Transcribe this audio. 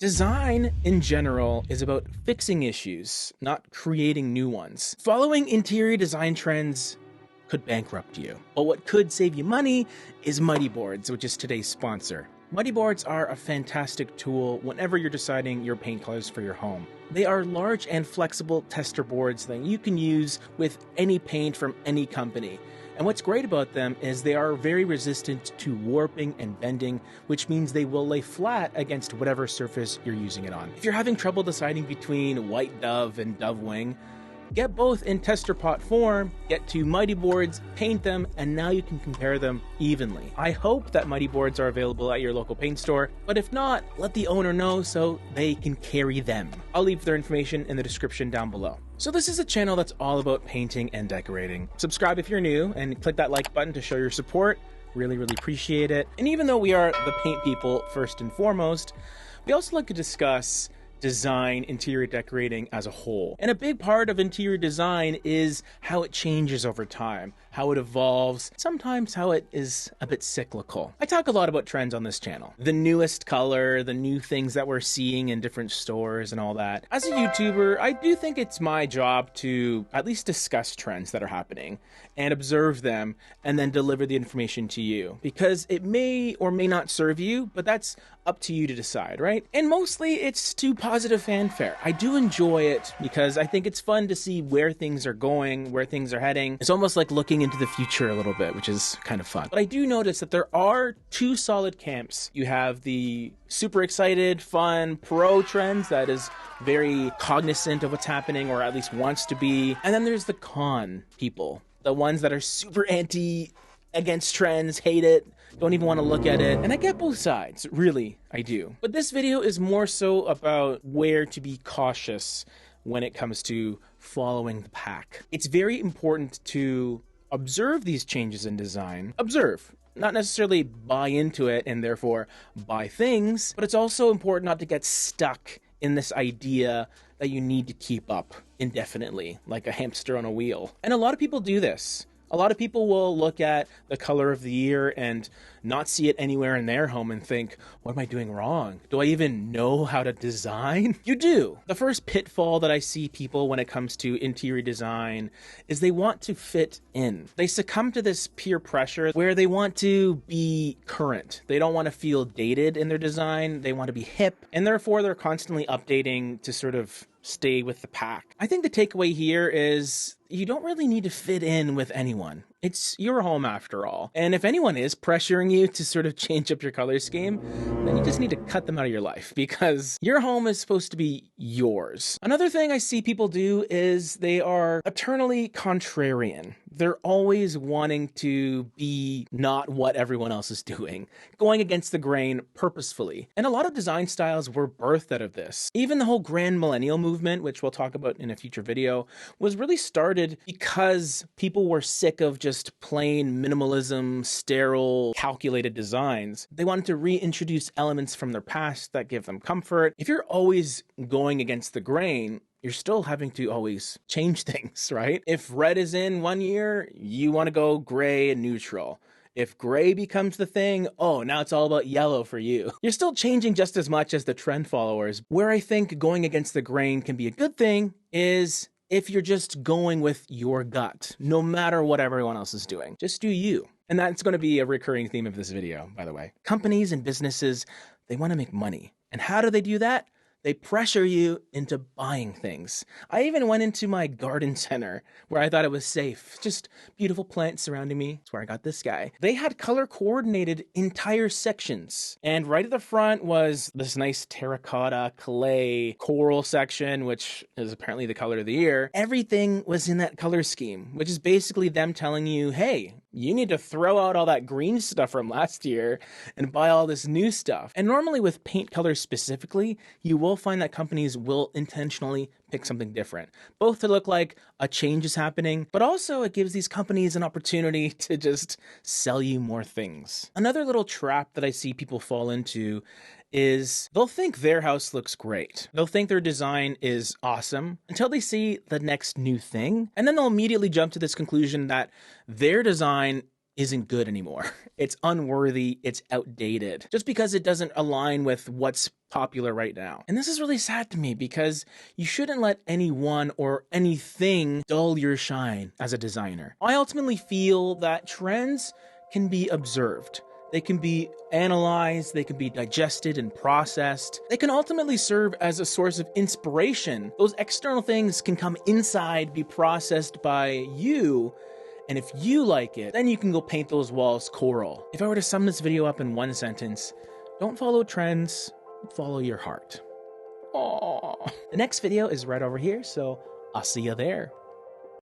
Design in general is about fixing issues, not creating new ones. Following interior design trends could bankrupt you. But what could save you money is Mighty Boards, which is today's sponsor. Mighty Boards are a fantastic tool whenever you're deciding your paint colors for your home. They are large and flexible tester boards that you can use with any paint from any company. And what's great about them is they are very resistant to warping and bending, which means they will lay flat against whatever surface you're using it on. If you're having trouble deciding between White Dove and Dove Wing, get both in tester pot form, get to Mighty Boards, paint them, and now you can compare them evenly. I hope that Mighty Boards are available at your local paint store, but if not, let the owner know so they can carry them. I'll leave their information in the description down below. So this is a channel that's all about painting and decorating. Subscribe if you're new, and click that like button to show your support. Really appreciate it. And even though we are the paint people first and foremost, we also like to discuss design, interior decorating as a whole. And a big part of interior design is how it changes over time, how it evolves, sometimes how it is a bit cyclical. I talk a lot about trends on this channel. The newest color, the new things that we're seeing in different stores and all that. As a YouTuber, I do think it's my job to at least discuss trends that are happening and observe them and then deliver the information to you, because it may or may not serve you, but that's up to you to decide, right? And mostly it's to positive fanfare. I do enjoy it because I think it's fun to see where things are going, where things are heading. It's almost like looking into the future a little bit, which is kind of fun. But I do notice that there are two solid camps. You have the super excited, fun, pro trends that is very cognizant of what's happening, or at least wants to be. And then there's the con people, the ones that are super anti, against trends, hate it, don't even want to look at it. And I get both sides, really, I do. But this video is more so about where to be cautious when it comes to following the pack. It's very important to observe these changes in design. Observe, not necessarily buy into it and therefore buy things, but it's also important not to get stuck in this idea that you need to keep up indefinitely, like a hamster on a wheel. And a lot of people do this. A lot of people will look at the color of the year and not see it anywhere in their home and think, what am I doing wrong? Do I even know how to design? You do. The first pitfall that I see people when it comes to interior design is they want to fit in. They succumb to this peer pressure where they want to be current. They don't want to feel dated in their design. They want to be hip, and therefore they're constantly updating to sort of stay with the pack. I think the takeaway here is you don't really need to fit in with anyone. It's your home after all. And if anyone is pressuring you to sort of change up your color scheme, then you just need to cut them out of your life, because your home is supposed to be yours. Another thing I see people do is they are eternally contrarian. They're always wanting to be not what everyone else is doing, going against the grain purposefully. And a lot of design styles were birthed out of this. Even the whole grand millennial movement, which we'll talk about in a future video, was really started because people were sick of just plain minimalism, sterile, calculated designs. They wanted to reintroduce elements from their past that give them comfort. If you're always going against the grain, you're still having to always change things, right? If red is in one year, you want to go gray and neutral. If gray becomes the thing, oh, now it's all about yellow for you. You're still changing just as much as the trend followers. Where I think going against the grain can be a good thing is if you're just going with your gut, no matter what everyone else is doing. Just do you. And that's going to be a recurring theme of this video, by the way. Companies and businesses, they want to make money. And how do they do that? They pressure you into buying things. I even went into my garden center where I thought it was safe. Just beautiful plants surrounding me. That's where I got this guy. They had color coordinated entire sections. And right at the front was this nice terracotta, clay, coral section, which is apparently the color of the year. Everything was in that color scheme, which is basically them telling you, hey, you need to throw out all that green stuff from last year and buy all this new stuff. And normally with paint colors specifically, you will find that companies will intentionally pick something different, both to look like a change is happening, but also it gives these companies an opportunity to just sell you more things. Another little trap that I see people fall into is they'll think their house looks great. They'll think their design is awesome until they see the next new thing. And then they'll immediately jump to this conclusion that their design isn't good anymore. It's unworthy, it's outdated, just because it doesn't align with what's popular right now. And this is really sad to me because you shouldn't let anyone or anything dull your shine as a designer. I ultimately feel that trends can be observed. They can be analyzed, they can be digested and processed. They can ultimately serve as a source of inspiration. Those external things can come inside, be processed by you, and if you like it, then you can go paint those walls coral. If I were to sum this video up in one sentence, don't follow trends, follow your heart. Aww. The next video is right over here, so I'll see you there.